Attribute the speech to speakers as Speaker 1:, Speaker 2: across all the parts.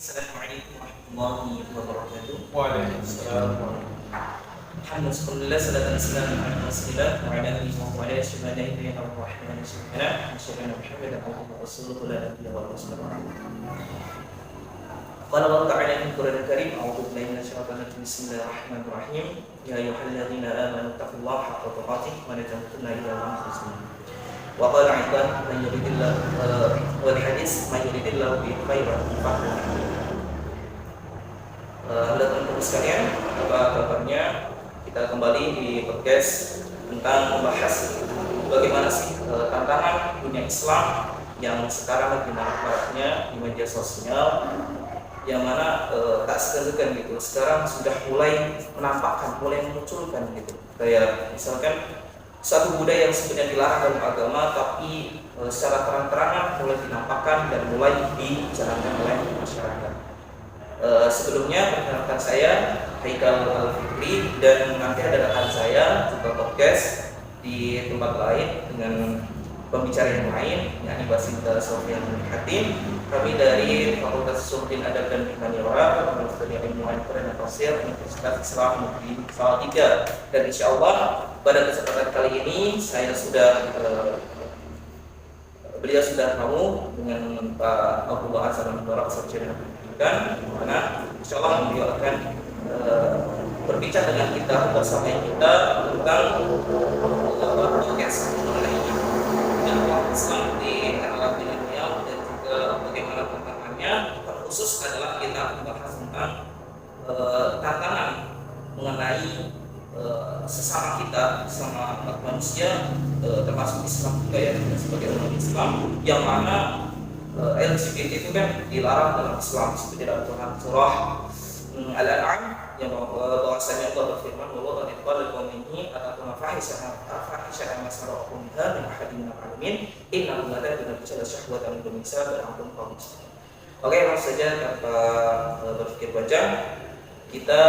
Speaker 1: Assalamualaikum warahmatullahi wabarakatuh.
Speaker 2: Waalaikumsalam.
Speaker 1: Alhamdulillah, salatu wassalamu ala Rasulillah wa ala alihi wa ala sahbihi ar-rahman ar-rahim. Sallallahu Muhammad wa rasulullah wa rasulullah. Qala Allah ta'ala fi Qur'an al-Karim, a'udzu billahi minasy syaithanir rajim. Bismillahirrahmanirrahim. Ya ayyuhalladzina amanu taqullaha haqqa tuqatih wa la tamutunna illa wa antum muslimun. Wa qala aidan man yuridillahu wal hadis man yuridillahu bi khairan yufaqihu. Halo teman-teman sekalian, apa kabarnya? Kita kembali di podcast tentang membahas bagaimana sih tantangan dunia Islam yang sekarang lagi marak-maraknya di media sosial, yang mana tak segan-segan gitu. Sekarang sudah mulai menampakkan, mulai memunculkan gitu. Kayak misalkan satu budaya yang sebenarnya dilarang dalam agama, tapi secara terang-terangan mulai dinampakkan dan mulai dijalankan oleh masyarakat. Sebelumnya perkenalkan saya Haikal Al-Fikri, dan nanti ada rekan saya juga podcast di tempat lain dengan pembicara yang lain, yakni Basinda Sofyan Hatim. Kami dari Fakultas Sumtin Adab dan Humaniora, Fakultas Ilmu Al-Quran dan Tafsir, Universitas Islam Negeri Salatiga. Dan insya Allah pada kesempatan kali ini beliau sudah mau dengan Pak Abdullah Azhar Mubarak Sarjana Pendidikan, di mana insya Allah beliau akan berbicara dengan kita bersama kita tentang podcast mengenai dakwah Islam di era milenial dan juga bagaimana tantangannya. Terkhusus adalah kita membahas tentang tantangan mengenai sesama kita, sesama umat manusia, termasuk Islam juga ya, sebagai umat Islam, yang mana LGBT itu kan dilarang dalam Islam. Seperti dalam Tuhan surah Al-An'am yang bahwasanya Allah berfirman bahwa qad qawmihi atatuna fahisatan masarahum biha min ahadin min al-alamin innahu la yadullu ala syahwatan min nisa ba'dhum qawm. Oke, langsung saja tanpa berpikir panjang kita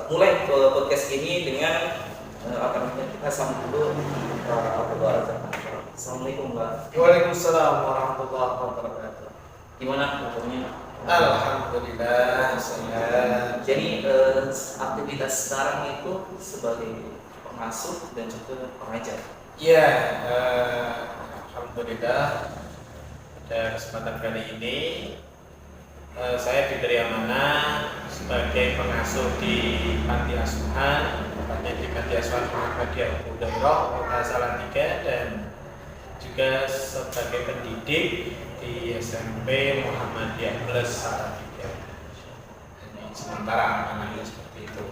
Speaker 1: mulai podcast ini dengan kita sambut dulu Assalamualaikum Mbak.
Speaker 2: Waalaikumsalam warahmatullahi wabarakatuh.
Speaker 1: Gimana kabarnya?
Speaker 2: Alhamdulillah sehat.
Speaker 1: Jadi aktivitas sekarang itu sebagai pengasuh dan juga pengajar.
Speaker 2: Ya, alhamdulillah pada kesempatan kali ini saya diberi amanah sebagai pengasuh di Panti Asuhan, tepatnya di Panti Asuhan Muhammadiyah Udairah, Kota Salatiga, dan juga sebagai pendidik di SMP Muhammadiyah Plus Salatiga. Ini sementara amanahnya seperti itu.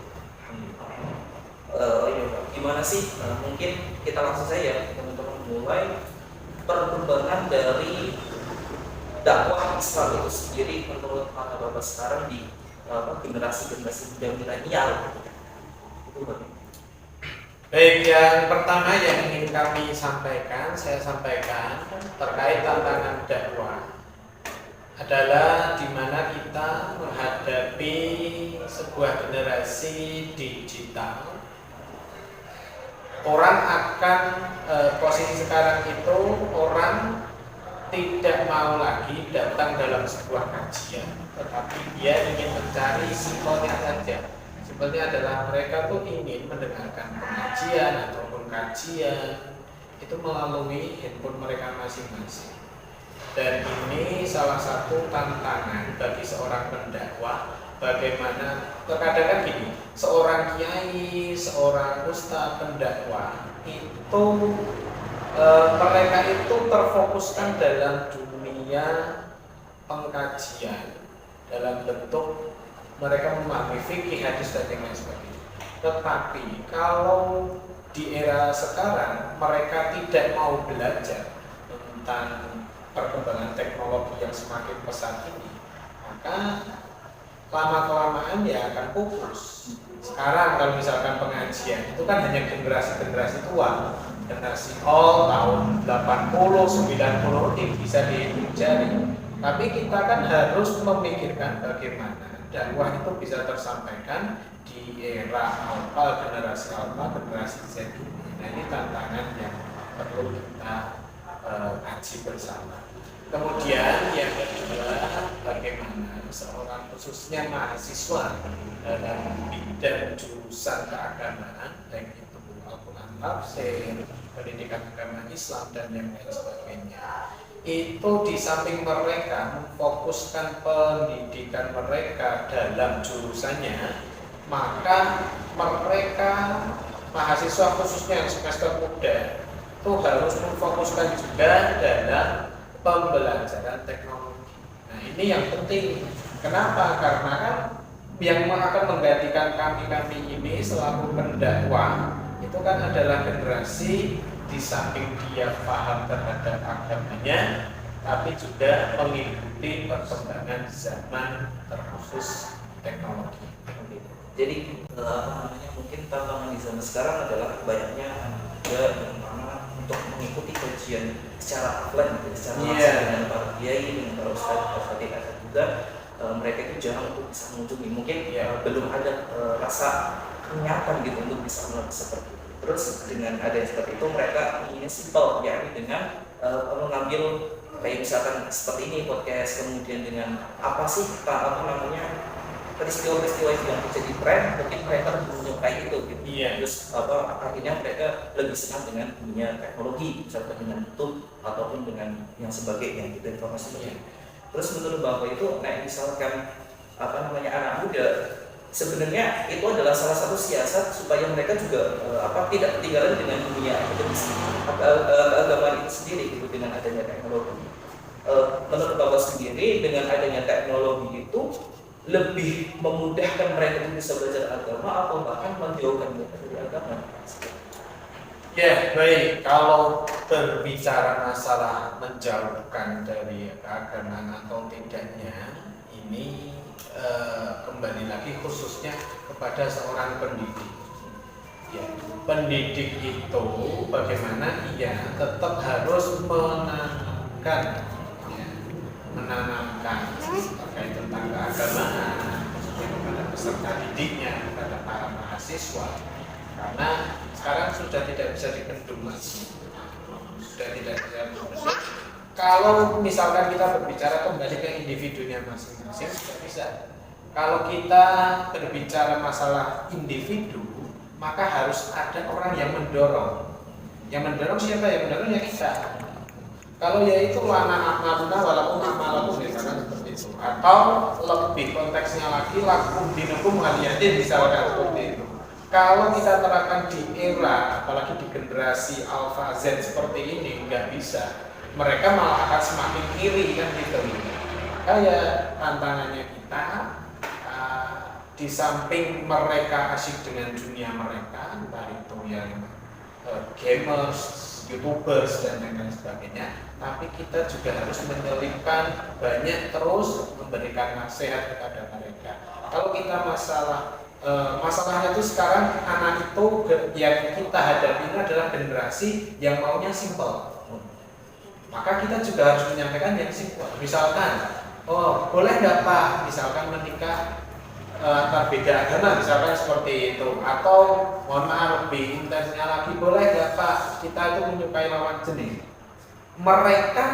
Speaker 1: Gimana sih? Mungkin kita langsung saja teman-teman mulai perkembangan dari dakwah Islam itu sendiri menurut mata Bapak sekarang di generasi muda milenial. Itu bagaimana?
Speaker 2: Baik, yang pertama yang ingin saya sampaikan terkait tantangan dakwah adalah di mana kita menghadapi sebuah generasi digital. Orang akan posisi sekarang itu orang tidak mau lagi datang dalam sebuah kajian, tetapi dia ingin mencari simpelnya saja. Simpelnya adalah mereka tuh ingin mendengarkan pengajian ataupun kajian itu melalui handphone mereka masing-masing. Dan ini salah satu tantangan bagi seorang pendakwah, bagaimana terkadang kan gini, seorang kiai, seorang ustaz pendakwah itu mereka itu terfokuskan dalam dunia pengkajian dalam bentuk mereka memahami fikih, hadis, dan lain sebagainya. Tetapi kalau di era sekarang mereka tidak mau belajar tentang perkembangan teknologi yang semakin pesat ini, maka lama-kelamaan ya akan pupus. Sekarang kalau misalkan pengajian itu kan hanya generasi tua, generasi tahun 80, 90 ini bisa dihitung jari. Tapi kita kan harus memikirkan bagaimana dakwah itu bisa tersampaikan di era alfa, generasi Z. Nah, ini tantangan yang perlu kita kaji bersama. Kemudian yang kedua, bagaimana seorang khususnya mahasiswa dalam bidang jurusan keagamaan, baik itu Al-Quran tafsir, pendidikan agama Islam dan yang lain sebagainya, itu di samping mereka memfokuskan pendidikan mereka dalam jurusannya, maka mereka mahasiswa khususnya yang semester muda itu harus memfokuskan juga dalam pembelajaran teknologi. Nah, ini yang penting. Kenapa? Karena kan yang akan menggantikan kami ini selaku pendakwah itu kan adalah generasi di samping dia paham terhadap agamanya, tapi juga mengikuti perkembangan zaman terkhusus teknologi.
Speaker 1: Jadi mungkin tantangan di zaman sekarang adalah banyaknya juga yang mana untuk mengikuti kajian secara offline, secara langsung dengan para kiai, dengan para ustadz, fatihah juga mereka itu jarang untuk bisa mengunjungi. Mungkin belum ada rasa kenyatan gitu untuk bisa melakukan seperti itu. Terus dengan ada seperti itu mereka inginnya simpel, yakni dengan mengambil kayak misalkan seperti ini podcast, kemudian dengan apa sih peristiwa-peristiwa yang menjadi tren, mungkin mereka menyukai itu gitu. Terus akhirnya mereka lebih senang dengan dunia teknologi, misalnya dengan YouTube ataupun dengan yang sebagainya gitu, informasi seperti itu. Terus menurut Bapak itu, misalkan anak muda, sebenarnya itu adalah salah satu siasat supaya mereka juga tidak ketinggalan dengan dunia akademis keagamaan itu sendiri gitu dengan adanya teknologi. Menurut Bapak sendiri, dengan adanya teknologi itu lebih memudahkan mereka untuk bisa belajar agama atau bahkan menjauhkan mereka dari agama?
Speaker 2: Ya, baik. Kalau berbicara masalah menjauhkan dari keagamaan atau tidaknya, ini kembali lagi khususnya kepada seorang pendidik. Ya, pendidik itu bagaimana ia tetap harus menanamkan terkait tentang keagamaan khususnya kepada peserta didiknya, kepada para mahasiswa, karena sekarang sudah tidak bisa dibendung lagi. Kalau misalkan kita berbicara kembali ke individunya masing-masing, tidak bisa. Kalau kita berbicara masalah individu, maka harus ada orang yang mendorong. Yang mendorong siapa? Yang mendorong ya kita. Kalau yaitu lana amaluna walaupun amalakum misalkan seperti itu, atau lebih konteksnya lagi lakum dinukum haliyatin misalkan seperti itu. Kalau kita terapkan di era, apalagi di generasi Alpha Z seperti ini, nggak bisa. Mereka malah akan semakin iri kan gitu. Kayak tantangannya kita, di samping mereka asyik dengan dunia mereka, entah itu yang gamers, YouTubers dan lain sebagainya, tapi kita juga harus menyelipkan banyak terus memberikan nasihat kepada mereka. Kalau kita masalahnya itu sekarang anak itu yang kita hadapi ini adalah generasi yang maunya simple. Maka kita juga harus menyampaikan yang simple. Misalkan, boleh nggak Pak? Misalkan menikah berbeda agama, misalkan seperti itu. Atau mohon maaf lebih intensnya lagi, boleh nggak Pak? Kita itu menyukai lawan jenis. Mereka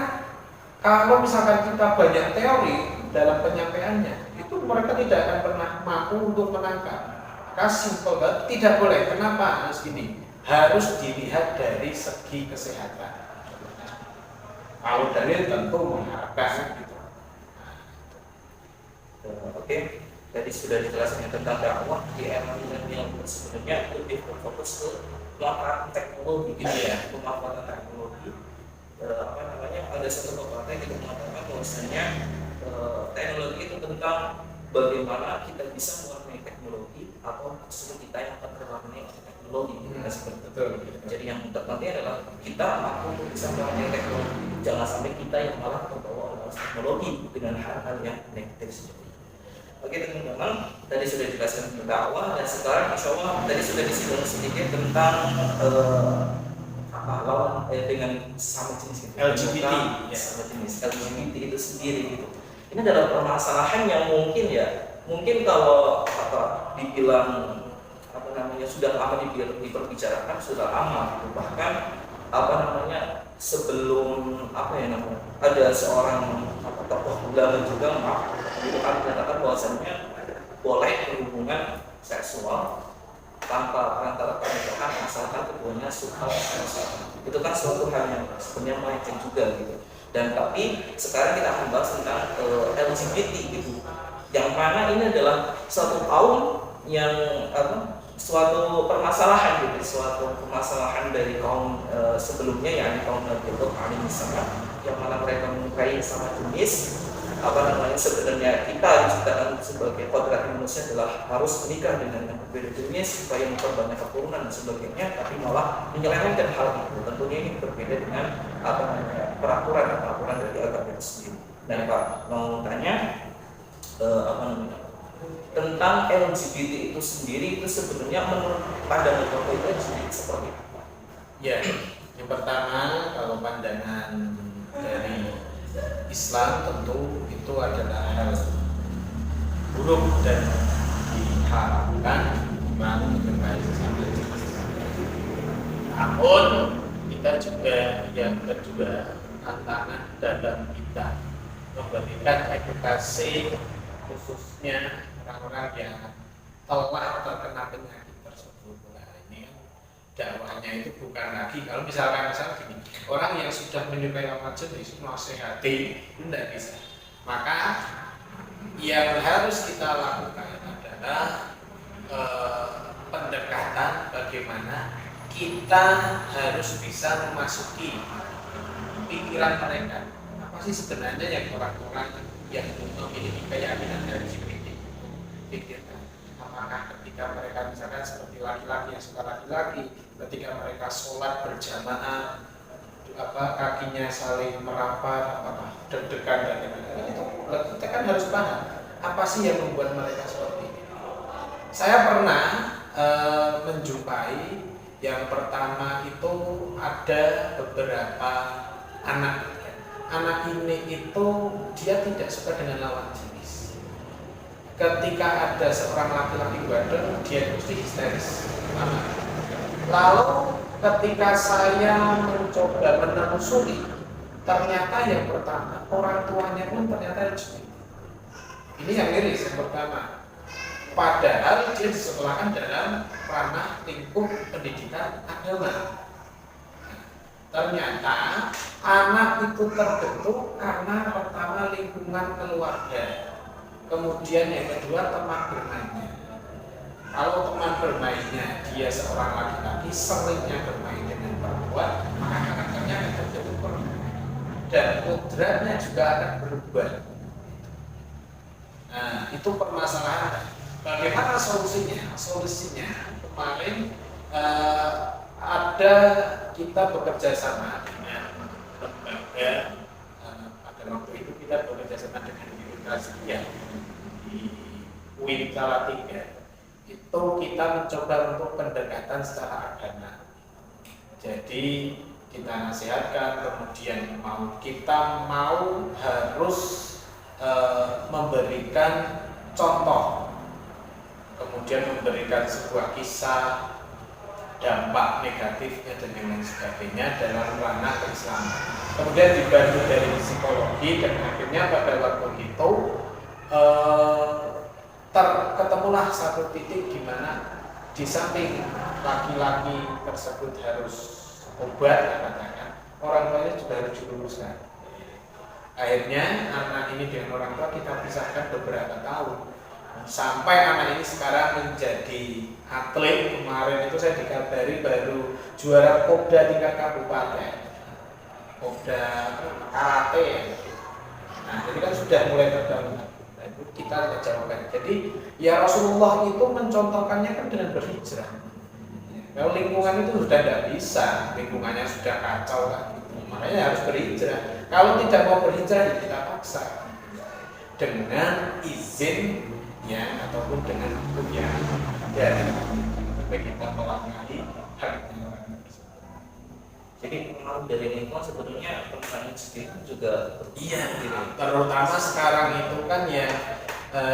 Speaker 2: kalau misalkan kita banyak teori dalam penyampaiannya, itu mereka tidak akan pernah mampu untuk menangkap. Maka simple banget, tidak boleh. Kenapa? Harus gini, harus dilihat dari segi kesehatan. Kalau dalil tentu mengharapkan gitu.
Speaker 1: Oke, tadi sudah dijelaskan tentang dakwah di era milenial sebenarnya lebih berfokus ke pemanfaatan teknologi gitu ya, pemanfaatan teknologi. Ada satu pepatah yang mengatakan bahwasanya teknologi itu tentang bagaimana kita bisa mewarnai teknologi atau justru kita yang akan terwarnai oleh teknologi seperti itu. Jadi yang terpenting adalah kita mampu untuk bisa mewarnai teknologi. Jangan sampai kita yang malah terbawa oleh teknologi dengan hal-hal yang negatif seperti itu. Oke teman-teman, tadi sudah dijelaskan tentang dakwah dan sekarang insya Allah tadi sudah disinggung sedikit tentang lawan dengan sama jenis gitu.
Speaker 2: LGBT,
Speaker 1: sama jenis LGBT itu sendiri gitu. Ini adalah permasalahan yang mungkin kalau dibilang sudah lama diperbicarakan, sudah lama gitu. Bahkan sebelum apa ya namanya, ada seorang tokoh ulama juga menyatakan bahwasannya boleh berhubungan seksual tanpa perantara pernikahan asalkan keduanya suka sama-sama. Itu kan suatu hal yang sebenarnya melenceng juga gitu. Dan tapi sekarang kita akan bahas tentang LGBT gitu, yang mana ini adalah suatu kaum yang suatu permasalahan gitu, suatu permasalahan dari kaum sebelumnya, yakni kaum Nabi Lot alaihissalam, yang mana mereka menyukai sama jenis. Sebenarnya kita diciptakan sebagai kodrat manusia adalah harus menikah dengan yang berbeda jenis supaya memperbanyak keturunan dan sebagainya, tapi malah menyelewengkan hal itu. Tentunya ini berbeda dengan peraturan dari agama itu sendiri. Dan Pak mau tanya tentang LGBT itu sendiri, itu sebenarnya menurut pandangan Bapak itu sendiri seperti apa?
Speaker 2: Ya, yang pertama kalau pandangan dari Islam tentu itu adalah hal buruk dan diharamkan mengenai sesama jenis. Namun kita juga yang kedua tantangan dalam kita memberikan edukasi khususnya orang-orang yang telah terkena penyakit tersebut. Nah, ini dakwahnya itu bukan lagi kalau misalnya gini, orang yang sudah menyukai lawan jenis nasihati itu tidak bisa. Maka yang harus kita lakukan adalah pendekatan bagaimana kita harus bisa memasuki pikiran mereka. Apa sih sebenarnya yang orang-orang yang memiliki keyakinan dari LGBT pikirkan? Apakah ketika mereka misalkan seperti laki-laki yang suka laki-laki, ketika mereka sholat berjamaah, kakinya saling merapat, apakah deg-degan dan lain-lain, itu kita kan harus paham apa sih yang membuat mereka seperti ini. Saya pernah menjumpai yang pertama itu ada beberapa anak ini itu dia tidak suka dengan lawan jenis. Ketika ada seorang laki-laki badeng, dia pasti histeris. Lalu ketika saya mencoba menelusuri, ternyata yang pertama orang tuanya pun ternyata LGBT. Ini yang miris yang pertama. Padahal dia disekolahkan dalam ranah lingkup pendidikan agama. Ternyata anak itu terbentuk karena pertama lingkungan keluarga, kemudian yang kedua teman bermainnya. Kalau teman bermainnya dia seorang laki-laki, seringnya bermain dengan perempuan, maka karakternya akan terbentuk perempuan dan kodratnya juga akan berubah. Nah, itu permasalahan. Bagaimana solusinya? Solusinya kemarin ada kita bekerja sama dengan lembaga, pada waktu itu kita bekerja sama dengan Universitas di UIN Salatiga. Itu kita mencoba untuk pendekatan secara agama. Jadi kita nasihatkan, kemudian kita mau harus memberikan contoh, kemudian memberikan sebuah kisah dampak negatifnya dan lain sebagainya dalam ranah keislaman. Kemudian dibantu dari psikologi dan akhirnya pada waktu itu ketemulah satu titik di mana di samping laki-laki tersebut harus obat, katakan orang tuanya juga harus diluruskan. Akhirnya anak ini dengan orang tua kita pisahkan beberapa tahun. Sampai anak ini sekarang menjadi atlet. Kemarin itu saya dikabari baru juara Popda tingkat kabupaten, Popda karate. Nah, jadi kan sudah mulai terdahulu. Nah, itu kita jawabkan. Jadi ya Rasulullah itu mencontohkannya kan dengan berhijrah. Kalau lingkungan itu sudah tidak bisa, lingkungannya sudah kacau kan, makanya harus berhijrah. Kalau tidak mau berhijrah ya kita paksa dengan izin ya ataupun dengan hukum yang ada, supaya kita melangkahi haknya orang tersebut.
Speaker 1: Jadi memang dari lingkungan sebetulnya pertanyaan sendiri juga
Speaker 2: terutama sekarang itu kan ya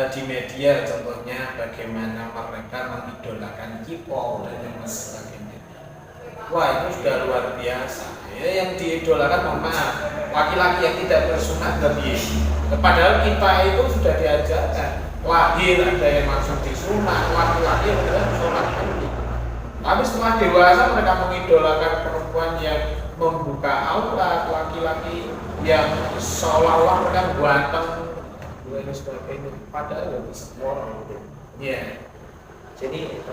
Speaker 2: di media contohnya bagaimana mereka mengidolakan K-pop dan yang sebagainya. wah itu sudah luar biasa. Ya, yang diidolakan mohon maaf, laki-laki yang tidak bersunat tapi padahal kita itu sudah diajarkan lahir ada yang masuk di sunat, laki-laki yang adalah sholat. Tapi setelah dewasa mereka mengidolakan perempuan yang membuka aurat, laki-laki yang seolah-olah mereka ganteng dan sebagainya. Padahal ya semua orang itu. Ya.
Speaker 1: Jadi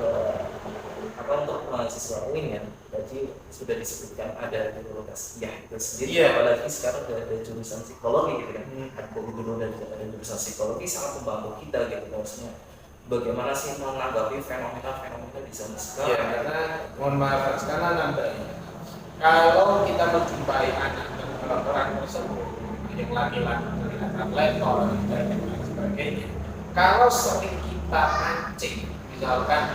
Speaker 1: apa untuk mahasiswa UIN ya, jadi sudah disebutkan ada guru tasbih itu sendiri, apalagi sekarang ada jurusan psikologi gitu kan, ada guru dan ada jurusan psikologi sangat membantu kita gitu, maksudnya bagaimana sih menanggapi fenomena-fenomena di zaman sekarang.
Speaker 2: Ya, karena mohon maaf sekarang nambahin, kalau kita menjumpai anak dan orang tersebut yang laki-laki terlihat level dan sebagainya, kalau sering kita pancing misalkan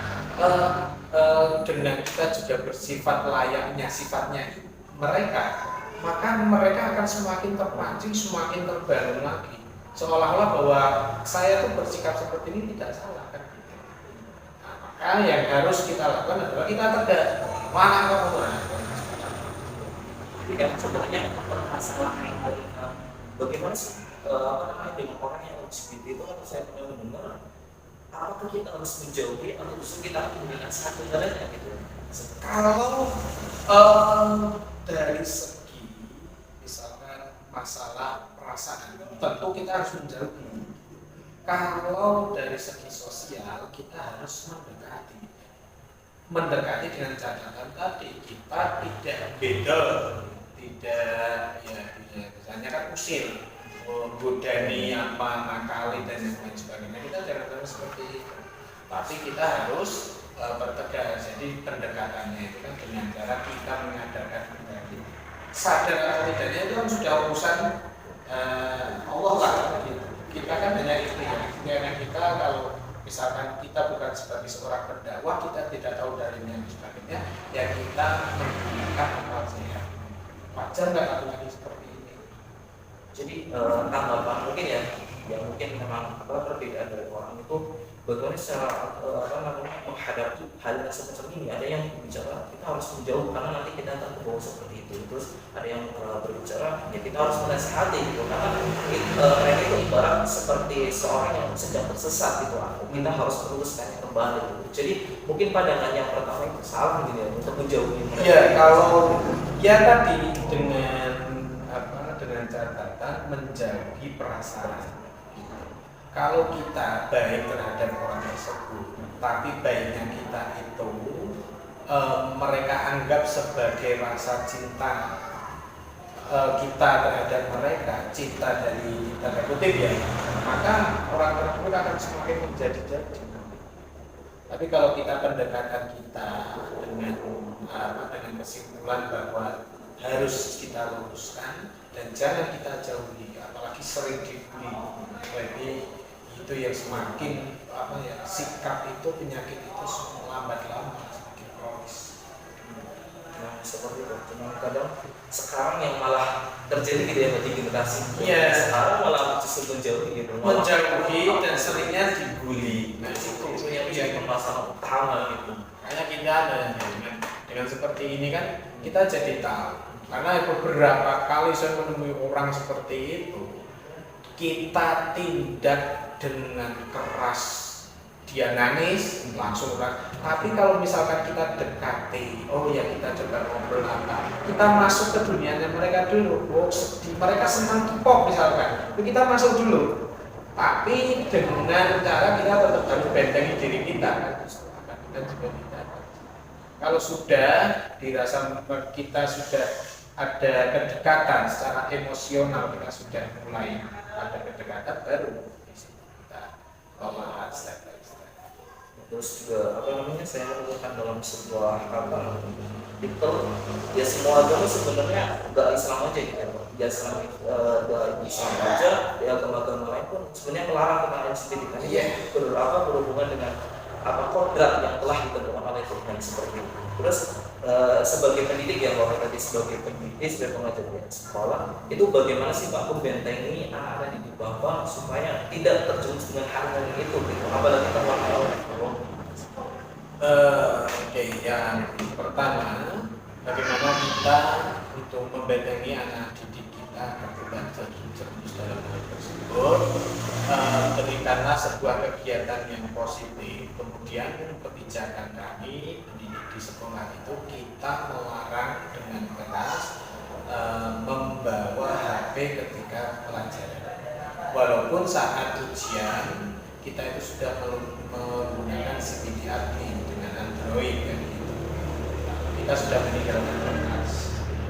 Speaker 2: dengan kita juga bersifat layaknya sifatnya mereka, maka mereka akan semakin terpancing, semakin terbangun lagi seolah-olah bahwa saya tuh bersikap seperti ini tidak salah kan. Nah, maka yang harus kita lakukan adalah kita tegas, mana kamu
Speaker 1: Jadi kan sebenarnya permasalahan dari bagaimana sih dengan orang yang LGBT itu kan saya pernah mendengar, apakah kita harus menjauhi atau justru kita memberikan satu jalannya gitu.
Speaker 2: Kalau dari segi misalkan masalah perasaan tentu kita harus menjauhi. Kalau dari segi sosial kita harus mendekati dengan catatan tadi kita tidak beda, tidak ya misalnya kan usir, godani apa nakali dan lain sebagainya, kita jangan seperti itu. Tapi kita harus bertegas. Jadi pendekatannya itu kan dengan cara kita menyadarkan kembali. Sadar atau tidaknya itu kan sudah urusan Allah lah. Gitu. Kita kan hanya ikhtiar kita. Kalau misalkan kita bukan sebagai seorang pendakwah, kita tidak tahu dari yang sebagainya, ya kita menggunakan akal sehat. Wajar nggak kalau lagi seperti ini?
Speaker 1: Jadi tanggapan mungkin ya, yang mungkin memang perbedaan dari orang itu bagaimana secara menghadapi hal yang semacam ini. Ada yang bicara kita harus menjauh karena nanti kita akan terbawa seperti itu. Terus ada yang berbicara ya kita harus menasihati gitu, karena mereka itu ibarat seperti seorang yang sedang tersesat gitu. Kita harus meluruskannya kembali gitu. Jadi mungkin pandangan yang pertama itu salah gitu ya, untuk menjauhi mereka.
Speaker 2: Ya kalau ya tadi dengan catatan menjauhi perasaan. Kalau kita baik terhadap orang tersebut, tapi baiknya kita itu mereka anggap sebagai rasa cinta kita terhadap mereka, cinta dari tanda kutip ya, maka orang tersebut akan semakin menjadi-jadi. Tapi kalau kita pendekatan kita dengan kesimpulan bahwa harus kita luruskan dan jangan kita jauhi, apalagi sering dibully, jadi itu yang semakin sikap itu penyakit itu lambat-lambat semakin kronis.
Speaker 1: Nah, seperti itu. Cuma kadang sekarang yang malah terjadi gitu ya bagi generasi.
Speaker 2: Iya.
Speaker 1: Sekarang malah justru menjauhi gitu.
Speaker 2: Menjauhi dan seringnya dibully.
Speaker 1: Nah, itu yang menjadi masalah utama gitu.
Speaker 2: Makanya kita dengan seperti ini kan kita jadi tahu. Karena beberapa kali saya menemui orang seperti itu, kita tindak dengan keras, dia nangis langsung keras. Tapi kalau misalkan kita dekati, oh ya kita coba ngobrol apa, kita masuk ke dunianya mereka dulu. Oh sedih, mereka senang K-pop misalkan, kita masuk dulu. Tapi dengan cara kita tetap harus bentengi diri kita kan, kita juga tidak. Kalau sudah dirasa kita sudah ada kedekatan secara emosional, kita sudah mulai ada kedekatan, baru kita bawa step by step.
Speaker 1: Terus juga saya menemukan dalam sebuah artikel ya semua agama sebenarnya nggak Islam aja gitu ya. Islam aja, ya agama-agama lain pun sebenarnya melarang tentang LGBT kan. Berhubungan dengan kodrat yang telah ditentukan oleh Tuhan seperti itu. Terus sebagai pendidik ya, bahwa tadi sebagai pendidik, sebagai pengajar di sekolah, itu bagaimana sih Pak membentengi anak-anak di Bapak supaya tidak terjerumus dengan hal itu gitu, apalagi terlalu
Speaker 2: Oke, yang pertama untuk membentengi anak didik kita agar terjerumus dalam hal tersebut, berikanlah sebuah kegiatan yang positif. Kemudian kebijakan kami pendidik di sekolah itu kita melarang dengan keras membawa HP ketika pelajaran. Walaupun saat ujian kita itu sudah menggunakan CPD dengan Android kan gitu. Kita sudah meninggalkan kertas.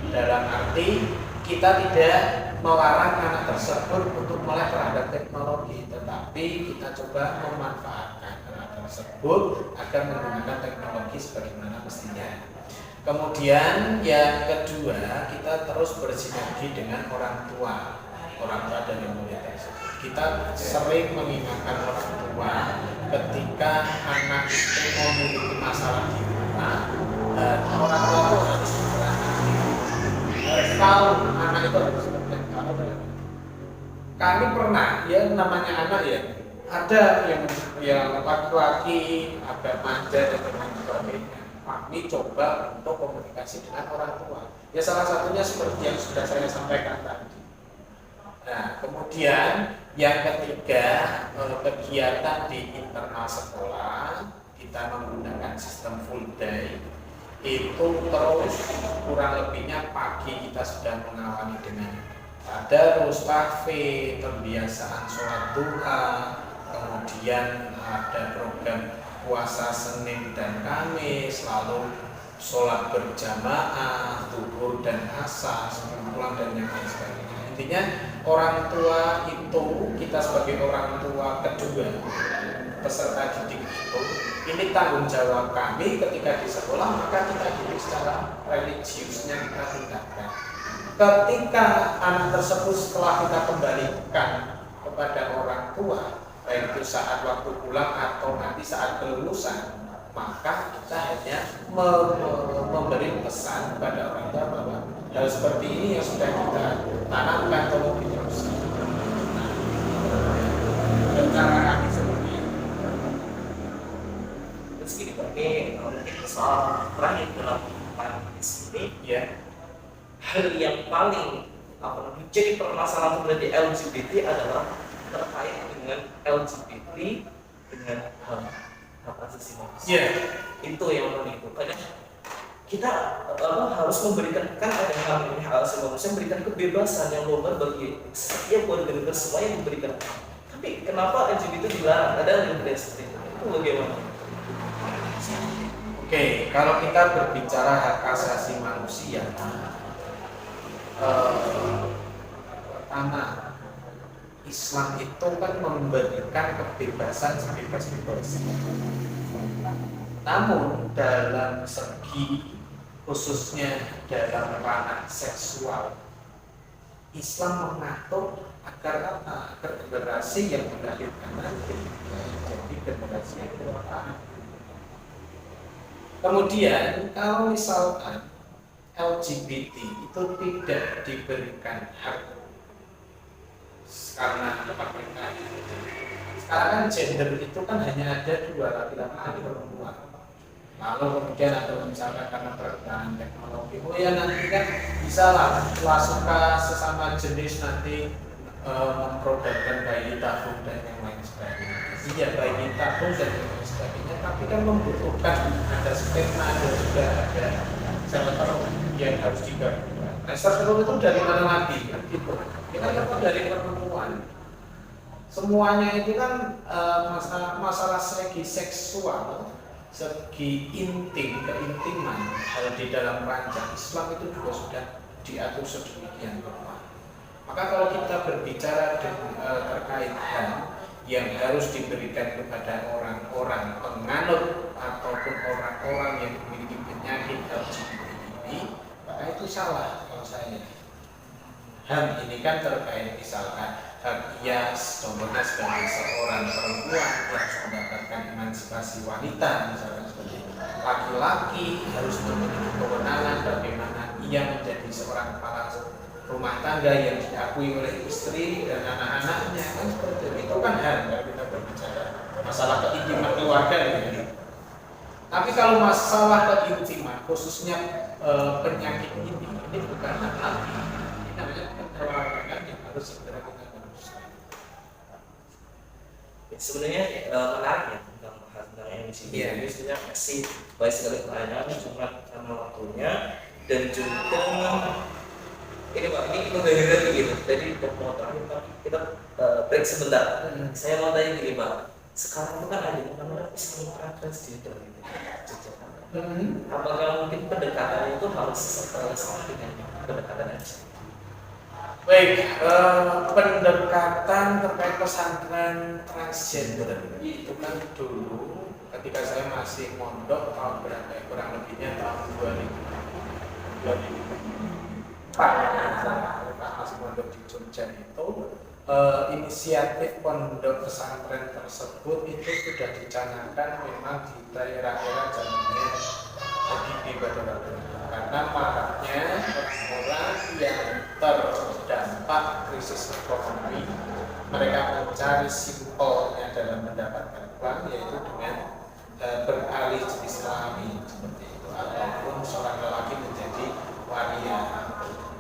Speaker 2: Dalam arti kita tidak melarang anak tersebut untuk melek terhadap teknologi, tetapi kita coba memanfaatkan anak tersebut agar menggunakan teknologi sebagaimana mestinya. Kemudian yang kedua, kita terus bersinergi dengan orang tua dari murid tersebut. Kita sering mengingatkan orang tua ketika anak itu memiliki masalah di rumah, orang tua itu harus tahu anak itu harus seperti apa. Kami pernah, ya namanya anak ya, ada yang laki-laki agak manja dan sebagainya. Kami coba untuk komunikasi dengan orang tua. Ya salah satunya seperti yang sudah saya sampaikan tadi. Nah, kemudian yang ketiga, kegiatan di internal sekolah kita menggunakan sistem full day. Itu terus kurang lebihnya pagi kita sudah mengawali dengan tadarus, tahfidz, pembiasaan sholat duha, kemudian ada program puasa Senin dan Kamis, lalu sholat berjamaah, zuhur dan asar, sebelum pulang dan yang lain sebagainya. Intinya orang tua itu, kita sebagai orang tua kedua peserta didik itu, ini tanggung jawab kami ketika di sekolah, maka kita didik secara religiusnya kita tingkatkan. Ketika anak tersebut setelah kita kembalikan kepada orang tua, baik itu saat waktu pulang atau nanti saat kelulusan, maka kita hanya memberi pesan kepada orang tua bahwa hal seperti ini yang sudah kita tanamkan tolong diteruskan. Dan cara kami seperti ini.
Speaker 1: Meski dipakai mungkin soal terakhir dalam hadis ini, ya, hal yang paling menjadi permasalahan dari LGBT adalah terkait dengan LGBT dengan hak asasi manusia.
Speaker 2: Yeah.
Speaker 1: Itu yang paling itu. Karena kita harus memberikan, kan ada hak asasi manusia, memberikan kebebasan yang luar bagi setiap warga negara, semua yang diberikan. Tapi kenapa LGBT dilarang? Ada yang tidak seperti itu. Itu bagaimana?
Speaker 2: Oke, kalau kita berbicara hak asasi manusia, pertama, Islam itu kan memberikan kebebasan sebebas-bebasnya. Namun dalam segi khususnya dalam ranah seksual, Islam mengatur agar apa? Agar generasi yang dilahirkan nanti jadi generasi yang bermanfaat. Kemudian kalau misalkan LGBT itu tidak diberikan hak karena kemerdekaan. Sekarang kan gender itu kan hanya ada dua, laki-laki dan perempuan. Lalu kemudian atau misalkan karena perkembangan teknologi, oh ya nanti kan bisa lah suka sesama jenis nanti memprodukkan bayi tabung dan yang lain sebagainya. Iya, bayi tabung dan yang lain sebagainya, tapi kan membutuhkan ada sperma, ada juga ada sel telur yang harus digabungkan. Sel telur itu dari mana lagi? Kan gitu. Kita dapat dari perempuan. Semuanya itu kan masalah segi seksual, segi intim, keintiman, hal di dalam rancang Islam itu juga sudah diatur sedemikian rupa. Maka kalau kita berbicara terkait hal yang harus diberikan kepada orang-orang penganut ataupun orang-orang yang memiliki penyakit LGBT ini, maka itu salah kalau saya. HAM ini kan terkait misalkan hak hias, contohnya sebagai seorang perempuan harus mendapatkan emansipasi wanita, misalkan seperti itu. Laki-laki harus memiliki kewenangan bagaimana ia menjadi seorang kepala rumah tangga yang diakui oleh istri dan anak-anaknya, kan seperti itu kan HAM kalau kita berbicara masalah keintiman keluarga gitu. Tapi kalau masalah keintiman, khususnya penyakit ini bukan lagi. Ini namanya penyelenggaraan yang harus segera kita luruskan.
Speaker 1: Sebenarnya menarik ya tentang emisi. Ini sebenarnya masih banyak sekali pertanyaan, cuma karena waktunya dan juga ini Pak, ini dari gitu. Jadi mau terakhir tapi kita break sebentar. Saya mau tanya gini Pak, sekarang itu kan ada yang namanya psikolog transgender gitu. Apakah mungkin pendekatan itu harus sama dengan pendekatan aja?
Speaker 2: Baik, pendekatan terkait pesantren transgender itu kan dulu ketika saya masih mondok tahun berapa ya, kurang lebihnya tahun 2004 masih mondok di Jogja itu inisiatif pondok pesantren tersebut itu sudah dicanangkan memang di daerah-daerah zamannya Habibie pada waktu itu, karena maraknya orang-orang yang terdampak krisis ekonomi, mereka mencari simpelnya dalam mendapatkan uang yaitu dengan beralih jenis kelamin seperti itu, ataupun seorang lelaki menjadi waria.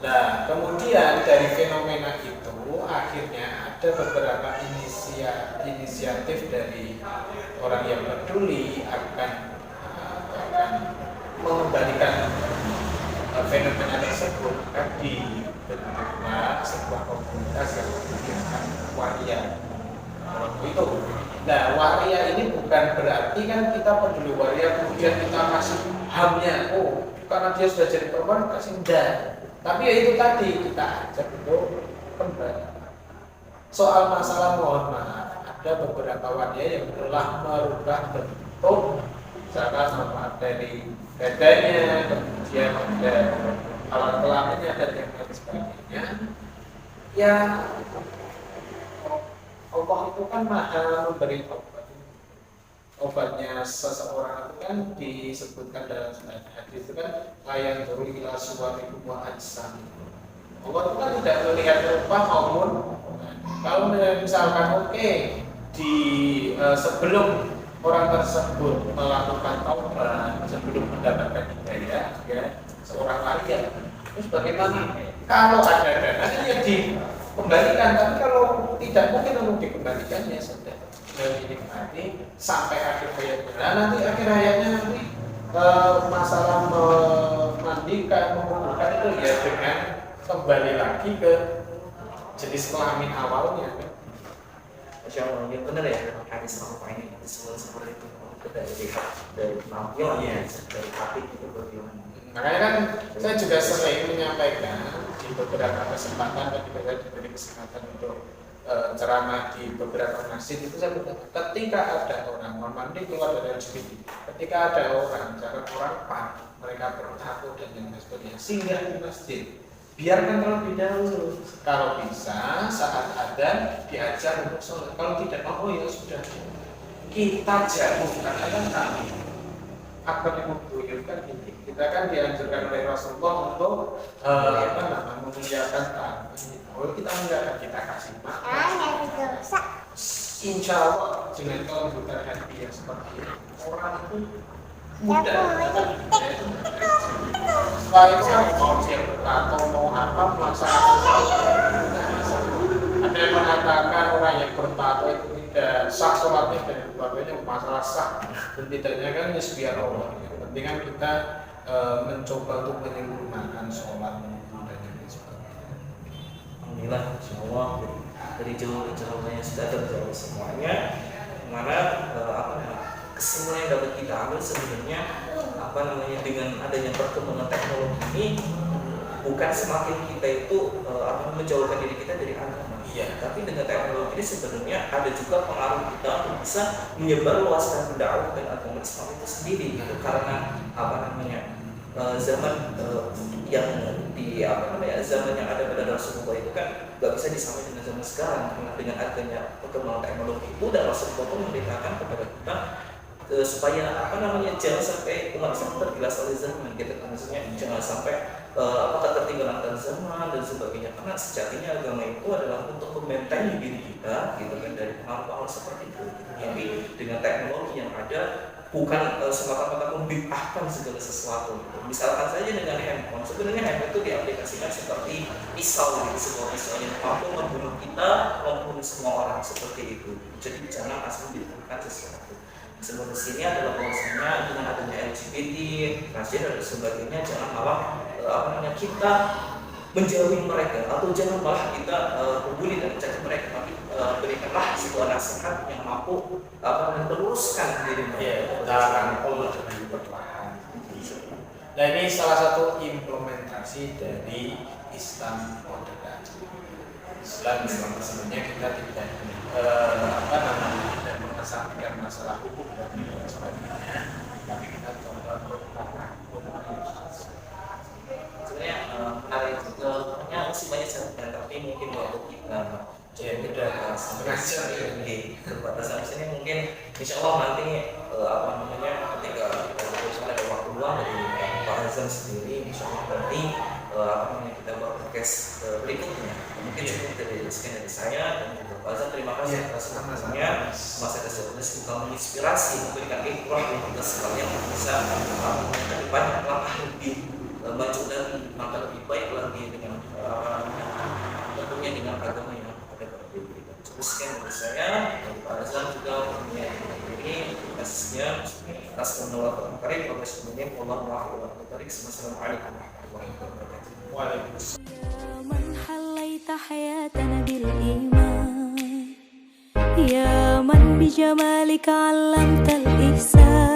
Speaker 2: Nah, kemudian dari fenomena itu akhirnya ada beberapa inisiatif dari orang yang peduli akan mengembalikan fenomena tersebut, kan dibentuklah sebuah komunitas yang bernama waria itu. Nah, waria ini bukan berarti kan kita peduli waria kemudian kita kasih hamnya, karena dia sudah jadi perempuan kasih enggak. Tapi ya itu tadi kita ajak untuk kembali. Soal masalah mohon maaf, ada beberapa waria yang telah merubah bentuk, misalkan materi bedanya, kemudian ada alat kelaminnya dan yang lain sebagainya. Ya Allah itu kan maha memberi obat. Obatnya seseorang itu kan disebutkan dalam hadis itu kan ayat turun ila suwarikum wa ajsam. Allah itu kan tidak melihat rupa maupun kalau misalkan di sebelum orang tersebut melakukan taubat, sebelum mendapatkan hidayah, ya seorang waria, terus bagaimana? Kalau ada dananya ya dikembalikan, tapi kalau tidak mungkin untuk dikembalikan ya sudah dinikmati sampai akhir hayatnya. Nah, nanti akhir hayatnya nanti masalah memandikan, mengumpulkan itu ya dengan kembali lagi ke jenis kelamin awalnya.
Speaker 1: Masya Allah, yang benar ya hadis apa ini semua seperti itu dari penampilannya, dari hati itu bagaimana.
Speaker 2: Makanya kan saya juga sering menyampaikan di beberapa kesempatan ketika saya diberi kesempatan untuk ceramah di beberapa masjid itu saya bilang, ketika ada orang mandi keluar dari LGBT, ketika ada orang jangan orang mereka bertato dan yang sebagainya singgah di masjid, biarkan terlebih dahulu, kalau bisa saat ada diajar untuk sholat, kalau tidak mau ya sudah kita jamu katakan kami akan membuyurkan ini. Kita kan dianjurkan oleh Rasulullah untuk memuliakan tamu. Kalau kita muliakan kita kasih makan. Insya Allah dengan kelembutan hati yang seperti ini orang itu mudah. Selain mau dia bertato mau apa melaksanakan ada yang mengatakan orang yang bertato itu tidak sah sholatnya dan sebagainya, masalah sah dan tidaknya kan ya biar Allah. Yang penting kan kita mencoba untuk menyempurnakan sholat dan yang sebagainya.
Speaker 1: Alhamdulillah, insyaallah dari jawabannya sudah terjawab semuanya. Mana kesimpulan yang dapat kita ambil sebenarnya dengan adanya perkembangan teknologi ini bukan semakin kita itu menjauhkan diri kita dari agama. Iya. Tapi dengan teknologi ini sebenarnya ada juga pengaruh kita untuk bisa menyebarluaskan dakwah dan agama Islam itu sendiri gitu. Karena zaman yang zaman yang ada pada Rasulullah itu kan nggak bisa disamakan dengan zaman sekarang. Dengan adanya perkembangan teknologi itu dan Rasulullah itu memberitakan kepada kita supaya jangan sampai umat Islam tergilas oleh zaman gitu. Maksudnya jangan sampai ketertinggalan dan zaman dan sebagainya, karena sejatinya agama itu adalah untuk membentengi diri kita gitu kan dari pengaruh-pengaruh seperti itu. Tapi dengan teknologi yang ada bukan semata-mata membid'ahkan segala sesuatu. Misalkan saja dengan handphone, sebenarnya handphone itu diaplikasikan seperti pisau, gitu, sebuah pisau yang mampu membunuh kita, membunuh semua orang seperti itu. Jadi jangan asal diberikan sesuatu. Sebelum sini adalah bahwasanya dengan adanya LGBT, transgender dan sebagainya, jangan malah kita menjauhi mereka atau jangan malah kita membuli dan mencaci mereka, tapi berikanlah sebuah nasihat yang mampu meluruskan diri mereka.
Speaker 2: Kita rangkul dengan perlahan. Nah, ini salah satu implementasi dari Islam moderat. Islam sebenarnya kita tidak tidak mengesampingkan masalah hukum dan sebagainya, tapi kita coba merangkul.
Speaker 1: Sebenarnya menarik juga, masih banyak catatan, tapi mungkin waktu kita
Speaker 2: udah setengah jam
Speaker 1: terbatas sampai sini. Mungkin insya Allah nanti ketika ada waktu luang dari Pak Hazan sendiri, insya Allah nanti kita buat podcast berikutnya. Mungkin cukup dari sekian dari saya dan juga Pak Hazan. Terima kasih atas sama-samanya. Masa kesempatan juga menginspirasi, memberikan hikmah yang kita sekalian bisa banyak langkah lebih maju dan maka lebih baik lagi dengan tentunya dengan agama yang ada pada diri kita. Sekian dari saya, Pak Hazan juga punya ini kasihnya atas penolakan karim pada semuanya. Wallahualam. Assalamualaikum warahmatullahi wabarakatuh.
Speaker 2: Waalaikumsalam.
Speaker 3: يا من حليت حياتنا بالإيمان يا من بجمالك علمت الإحسان